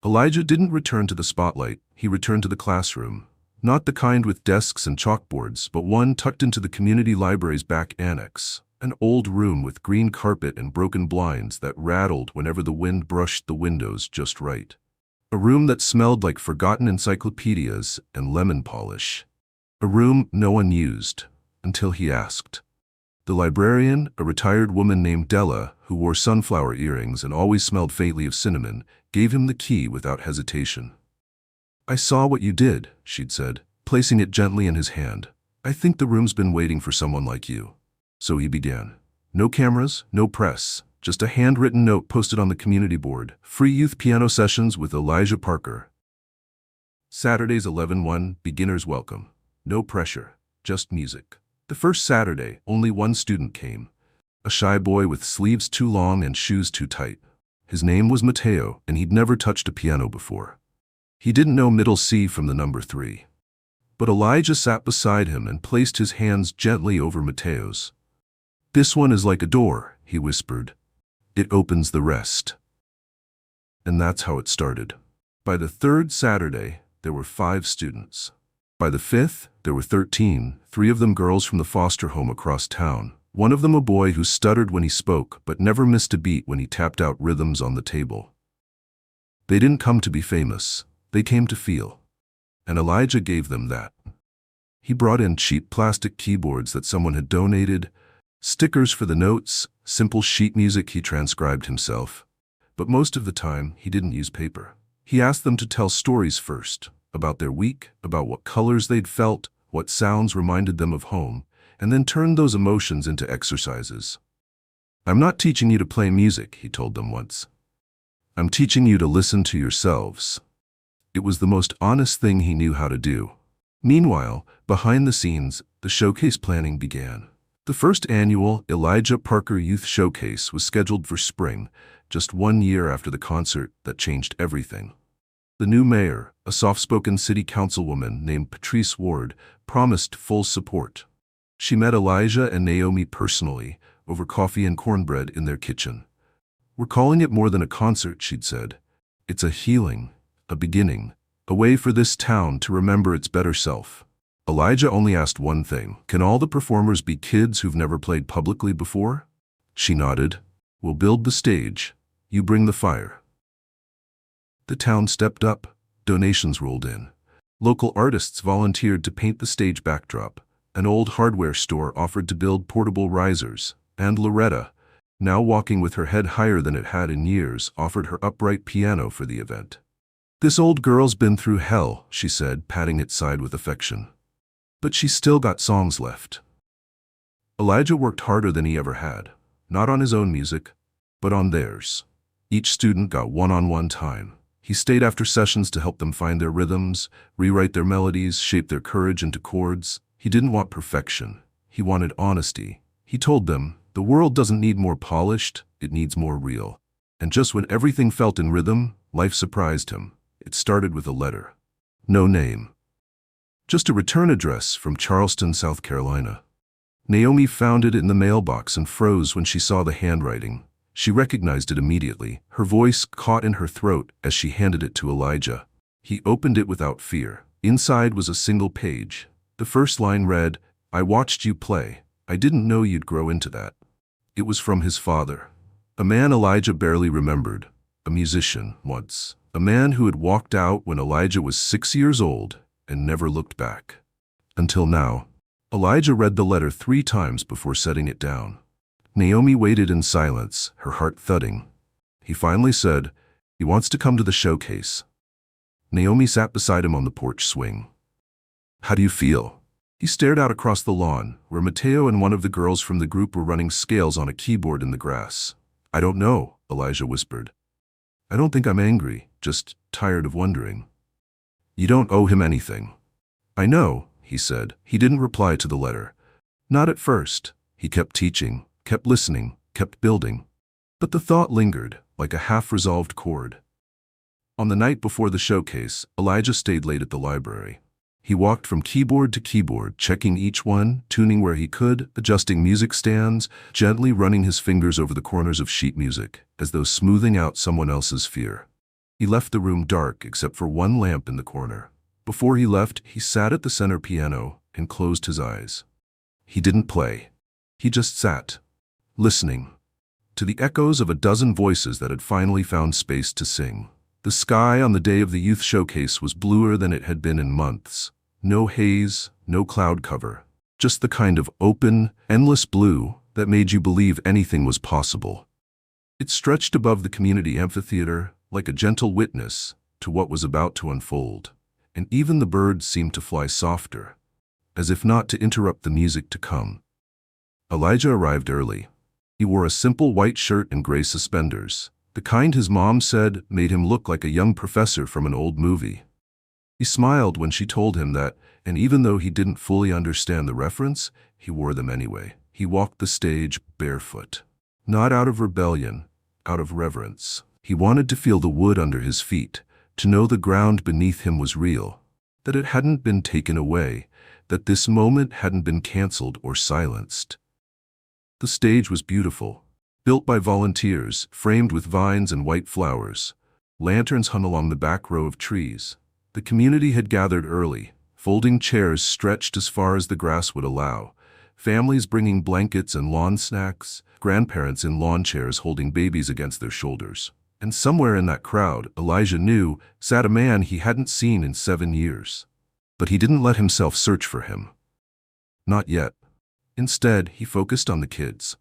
Elijah didn't return to the spotlight. He returned to the classroom. Not the kind with desks and chalkboards, but one tucked into the community library's back annex. An old room with green carpet and broken blinds that rattled whenever the wind brushed the windows just right. A room that smelled like forgotten encyclopedias and lemon polish. A room no one used, until he asked. The librarian, a retired woman named Della, who wore sunflower earrings and always smelled faintly of cinnamon, gave him the key without hesitation. "I saw what you did," she'd said, placing it gently in his hand. "I think the room's been waiting for someone like you." So he began. No cameras, no press, just a handwritten note posted on the community board. Free youth piano sessions with Elijah Parker. Saturdays 11:1, beginners welcome. No pressure, just music. The first Saturday, only one student came. A shy boy with sleeves too long and shoes too tight. His name was Mateo, and he'd never touched a piano before. He didn't know middle C from the number 3. But Elijah sat beside him and placed his hands gently over Mateo's. "This one is like a door," he whispered. "It opens the rest." And that's how it started. By the third Saturday, there were 5 students. By the 5th, there were 13, 3 of them girls from the foster home across town. One of them a boy who stuttered when he spoke but never missed a beat when he tapped out rhythms on the table. They didn't come to be famous. They came to feel. And Elijah gave them that. He brought in cheap plastic keyboards that someone had donated, stickers for the notes, simple sheet music he transcribed himself. But most of the time, he didn't use paper. He asked them to tell stories first, about their week, about what colors they'd felt, what sounds reminded them of home, and then turned those emotions into exercises. "I'm not teaching you to play music," he told them once. "I'm teaching you to listen to yourselves." It was the most honest thing he knew how to do. Meanwhile, behind the scenes, the showcase planning began. The first annual Elijah Parker Youth Showcase was scheduled for spring, just 1 year after the concert that changed everything. The new mayor, a soft-spoken city councilwoman named Patrice Ward, promised full support. She met Elijah and Naomi personally, over coffee and cornbread in their kitchen. "We're calling it more than a concert," she'd said. "It's a healing, a beginning, a way for this town to remember its better self." Elijah only asked one thing: "Can all the performers be kids who've never played publicly before?" She nodded. "We'll build the stage. You bring the fire." The town stepped up. Donations rolled in. Local artists volunteered to paint the stage backdrop. An old hardware store offered to build portable risers. And Loretta, now walking with her head higher than it had in years, offered her upright piano for the event. "This old girl's been through hell," she said, patting its side with affection. "But she's still got songs left." Elijah worked harder than he ever had, not on his own music, but on theirs. Each student got one-on-one time. He stayed after sessions to help them find their rhythms, rewrite their melodies, shape their courage into chords. He didn't want perfection. He wanted honesty. He told them, the world doesn't need more polished, it needs more real. And just when everything felt in rhythm, life surprised him. It started with a letter. No name. Just a return address from Charleston, South Carolina. Naomi found it in the mailbox and froze when she saw the handwriting. She recognized it immediately. Her voice caught in her throat as she handed it to Elijah. He opened it without fear. Inside was a single page. The first line read, "I watched you play. I didn't know you'd grow into that." It was from his father. A man Elijah barely remembered. A musician, once. A man who had walked out when Elijah was 6 years old and never looked back. Until now. Elijah read the letter 3 times before setting it down. Naomi waited in silence, her heart thudding. He finally said, "He wants to come to the showcase." Naomi sat beside him on the porch swing. "How do you feel?" He stared out across the lawn, where Mateo and one of the girls from the group were running scales on a keyboard in the grass. "I don't know," Elijah whispered. "I don't think I'm angry, just tired of wondering." "You don't owe him anything." "I know," he said. He didn't reply to the letter. Not at first. He kept teaching, kept listening, kept building. But the thought lingered, like a half-resolved chord. On the night before the showcase, Elijah stayed late at the library. He walked from keyboard to keyboard, checking each one, tuning where he could, adjusting music stands, gently running his fingers over the corners of sheet music, as though smoothing out someone else's fear. He left the room dark except for one lamp in the corner. Before he left, he sat at the center piano and closed his eyes. He didn't play. He just sat, listening to the echoes of a dozen voices that had finally found space to sing. The sky on the day of the youth showcase was bluer than it had been in months. No haze, no cloud cover, just the kind of open, endless blue that made you believe anything was possible. It stretched above the community amphitheater like a gentle witness to what was about to unfold, and even the birds seemed to fly softer, as if not to interrupt the music to come. Elijah arrived early. He wore a simple white shirt and gray suspenders, the kind his mom said made him look like a young professor from an old movie. He smiled when she told him that, and even though he didn't fully understand the reference, he wore them anyway. He walked the stage barefoot. Not out of rebellion, out of reverence. He wanted to feel the wood under his feet, to know the ground beneath him was real, that it hadn't been taken away, that this moment hadn't been canceled or silenced. The stage was beautiful, built by volunteers, framed with vines and white flowers. Lanterns hung along the back row of trees. The community had gathered early, folding chairs stretched as far as the grass would allow, families bringing blankets and lawn snacks, grandparents in lawn chairs holding babies against their shoulders. And somewhere in that crowd, Elijah knew, sat a man he hadn't seen in 7 years. But he didn't let himself search for him. Not yet. Instead, he focused on the kids.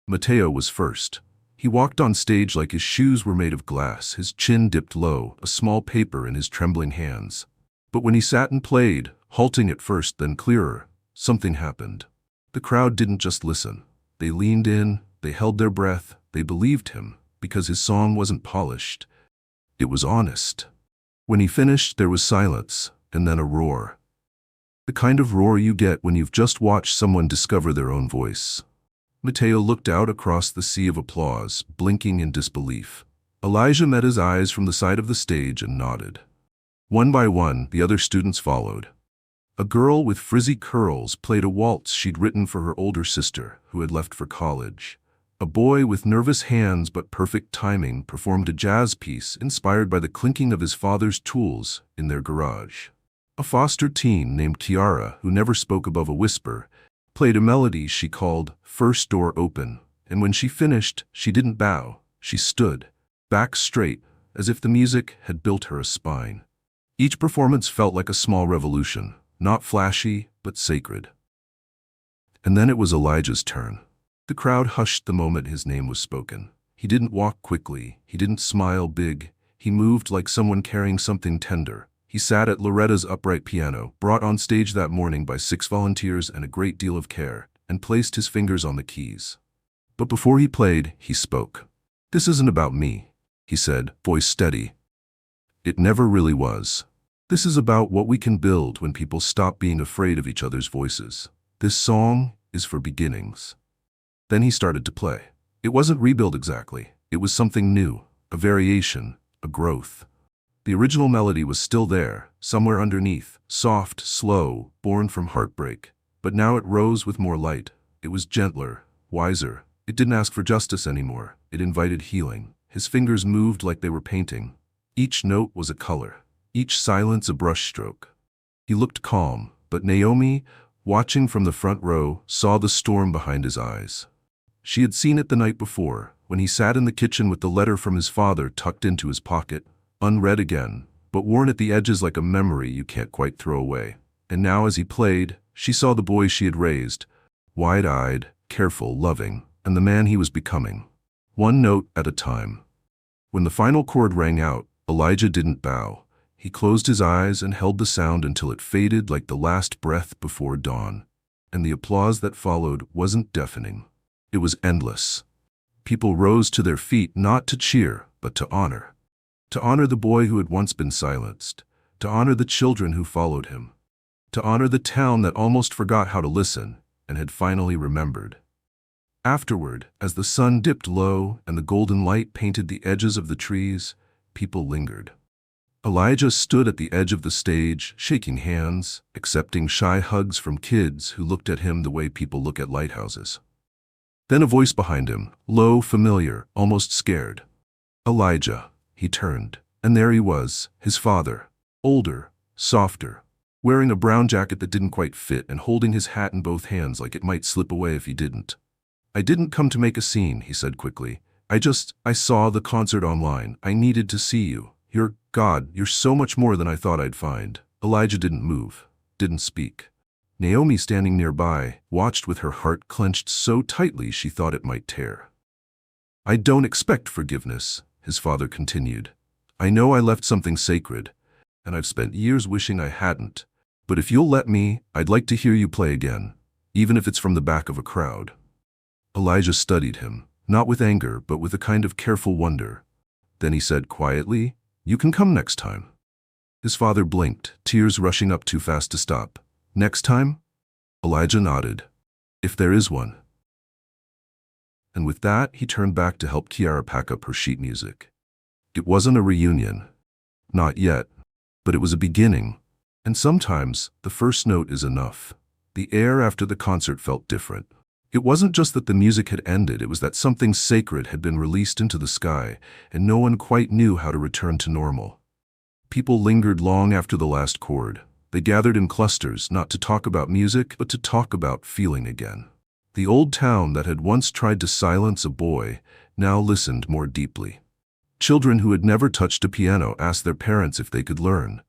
Mateo was first. He walked on stage like his shoes were made of glass, his chin dipped low, a small paper in his trembling hands. But when he sat and played, halting at first then clearer, something happened. The crowd didn't just listen. They leaned in, they held their breath, they believed him, because his song wasn't polished. It was honest. When he finished, there was silence, and then a roar. The kind of roar you get when you've just watched someone discover their own voice. Mateo looked out across the sea of applause, blinking in disbelief. Elijah met his eyes from the side of the stage and nodded. One by one, the other students followed. A girl with frizzy curls played a waltz she'd written for her older sister, who had left for college. A boy with nervous hands but perfect timing performed a jazz piece inspired by the clinking of his father's tools in their garage. A foster teen named Kiara, who never spoke above a whisper, played a melody she called First Door Open, and when she finished, she didn't bow. She stood, back straight, as if the music had built her a spine. Each performance felt like a small revolution, not flashy, but sacred. And then it was Elijah's turn. The crowd hushed the moment his name was spoken. He didn't walk quickly, he didn't smile big, he moved like someone carrying something tender. He sat at Loretta's upright piano, brought on stage that morning by 6 volunteers and a great deal of care, and placed his fingers on the keys. But before he played, he spoke. "This isn't about me," he said, voice steady. "It never really was. This is about what we can build when people stop being afraid of each other's voices. This song is for beginnings." Then he started to play. It wasn't rebuild exactly. It was something new, a variation, a growth. The original melody was still there, somewhere underneath, soft, slow, born from heartbreak. But now it rose with more light. It was gentler, wiser. It didn't ask for justice anymore. It invited healing. His fingers moved like they were painting. Each note was a color, each silence a brushstroke. He looked calm, but Naomi, watching from the front row, saw the storm behind his eyes. She had seen it the night before, when he sat in the kitchen with the letter from his father tucked into his pocket, unread again, but worn at the edges like a memory you can't quite throw away. And now as he played, she saw the boy she had raised, wide-eyed, careful, loving, and the man he was becoming. One note at a time. When the final chord rang out, Elijah didn't bow. He closed his eyes and held the sound until it faded like the last breath before dawn. And the applause that followed wasn't deafening. It was endless. People rose to their feet not to cheer, but to honor. To honor the boy who had once been silenced. To honor the children who followed him. To honor the town that almost forgot how to listen and had finally remembered. Afterward, as the sun dipped low and the golden light painted the edges of the trees, people lingered. Elijah stood at the edge of the stage, shaking hands, accepting shy hugs from kids who looked at him the way people look at lighthouses. Then a voice behind him, low, familiar, almost scared. Elijah. He turned, and there he was, his father, older, softer, wearing a brown jacket that didn't quite fit and holding his hat in both hands like it might slip away if he didn't. I didn't come to make a scene, he said quickly. I saw the concert online. I needed to see you. You're so much more than I thought I'd find. Elijah didn't move, didn't speak. Naomi, standing nearby, watched with her heart clenched so tightly she thought it might tear. I don't expect forgiveness, his father continued. I know I left something sacred, and I've spent years wishing I hadn't. But if you'll let me, I'd like to hear you play again, even if it's from the back of a crowd. Elijah studied him, not with anger, but with a kind of careful wonder. Then he said quietly, "You can come next time." His father blinked, tears rushing up too fast to stop. Next time? Elijah nodded. If there is one. And with that, he turned back to help Kiara pack up her sheet music. It wasn't a reunion. Not yet. But it was a beginning. And sometimes, the first note is enough. The air after the concert felt different. It wasn't just that the music had ended, it was that something sacred had been released into the sky, and no one quite knew how to return to normal. People lingered long after the last chord. They gathered in clusters, not to talk about music, but to talk about feeling again. The old town that had once tried to silence a boy now listened more deeply. Children who had never touched a piano asked their parents if they could learn.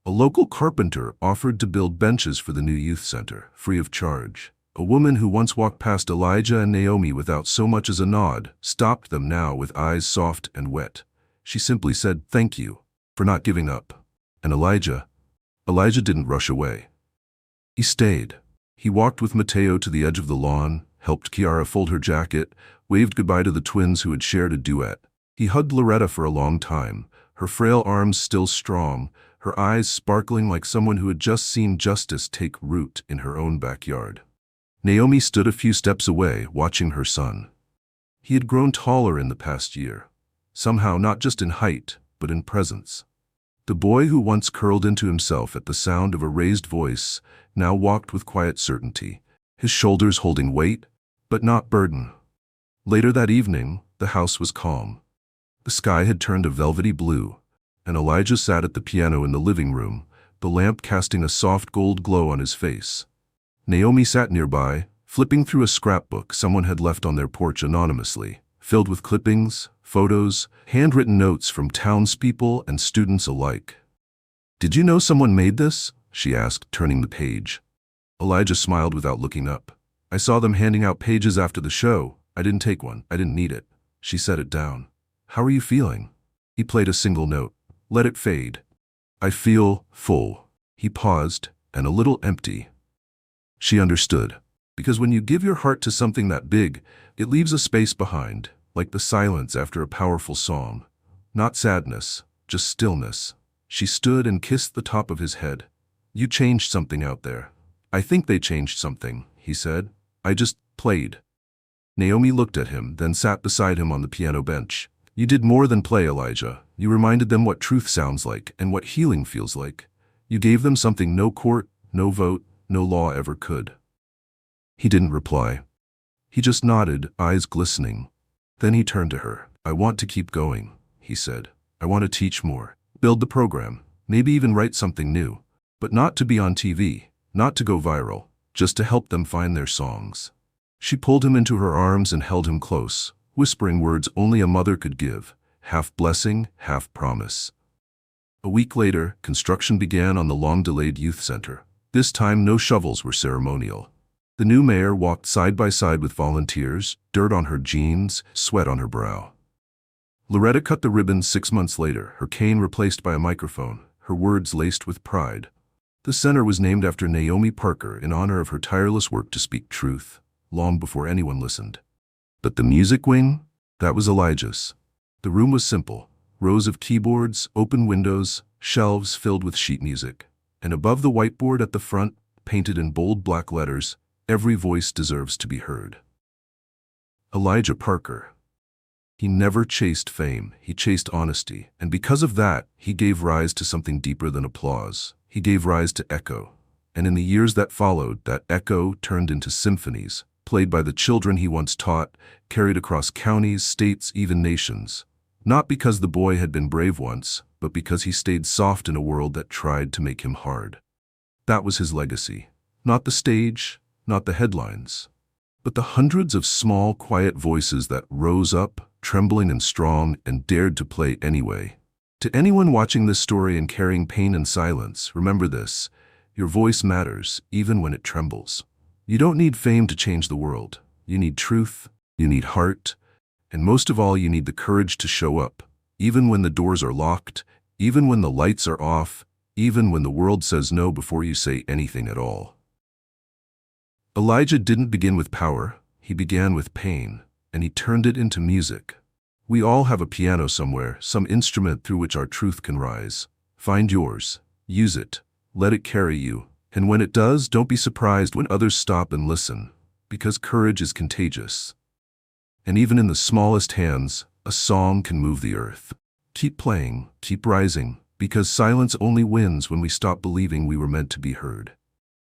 A local carpenter offered to build benches for the new youth center, free of charge. A woman who once walked past Elijah and Naomi without so much as a nod stopped them now with eyes soft and wet. She simply said, "Thank you for not giving up." And Elijah didn't rush away. He stayed. He walked with Mateo to the edge of the lawn, helped Kiara fold her jacket, waved goodbye to the twins who had shared a duet. He hugged Loretta for a long time, her frail arms still strong, her eyes sparkling like someone who had just seen justice take root in her own backyard. Naomi stood a few steps away, watching her son. He had grown taller in the past year, somehow not just in height, but in presence. The boy who once curled into himself at the sound of a raised voice now walked with quiet certainty, his shoulders holding weight, but not burden. Later that evening, the house was calm. The sky had turned a velvety blue, and Elijah sat at the piano in the living room, the lamp casting a soft gold glow on his face. Naomi sat nearby, flipping through a scrapbook someone had left on their porch anonymously, filled with clippings, photos, handwritten notes from townspeople and students alike. "Did you know someone made this?" she asked, turning the page. Elijah smiled without looking up. "I saw them handing out pages after the show. I didn't take one. I didn't need it." She set it down. "How are you feeling?" He played a single note. "Let it fade." "I feel full." He paused, and a little empty. She understood. Because when you give your heart to something that big, it leaves a space behind, like the silence after a powerful song. Not sadness, just stillness. She stood and kissed the top of his head. "You changed something out there." "I think they changed something," he said. "I just played." Naomi looked at him, then sat beside him on the piano bench. "You did more than play, Elijah. You reminded them what truth sounds like and what healing feels like. You gave them something no court, no vote, no law ever could." He didn't reply. He just nodded, eyes glistening. Then he turned to her. "I want to keep going," he said. "I want to teach more, build the program, maybe even write something new. But not to be on TV, not to go viral, just to help them find their songs." She pulled him into her arms and held him close, whispering words only a mother could give, half blessing, half promise. A week later, construction began on the long-delayed youth center. This time, no shovels were ceremonial. The new mayor walked side by side with volunteers, dirt on her jeans, sweat on her brow. Loretta cut the ribbon 6 months later, her cane replaced by a microphone, her words laced with pride. The center was named after Naomi Parker in honor of her tireless work to speak truth, long before anyone listened. But the music wing? That was Elijah's. The room was simple. Rows of keyboards, open windows, shelves filled with sheet music. And above the whiteboard at the front, painted in bold black letters, "Every voice deserves to be heard." Elijah Parker. He never chased fame, he chased honesty, and because of that, he gave rise to something deeper than applause. He gave rise to echo. And in the years that followed, that echo turned into symphonies, played by the children he once taught, carried across counties, states, even nations. Not because the boy had been brave once, but because he stayed soft in a world that tried to make him hard. That was his legacy. Not the stage, not the headlines, but the hundreds of small, quiet voices that rose up, trembling and strong, and dared to play anyway. To anyone watching this story and carrying pain and silence, remember this: your voice matters, even when it trembles. You don't need fame to change the world. You need truth, you need heart, and most of all, you need the courage to show up, even when the doors are locked, even when the lights are off, even when the world says no before you say anything at all. Elijah didn't begin with power, he began with pain, and he turned it into music. We all have a piano somewhere, some instrument through which our truth can rise. Find yours, use it, let it carry you, and when it does, don't be surprised when others stop and listen, because courage is contagious. And even in the smallest hands, a song can move the earth. Keep playing, keep rising, because silence only wins when we stop believing we were meant to be heard.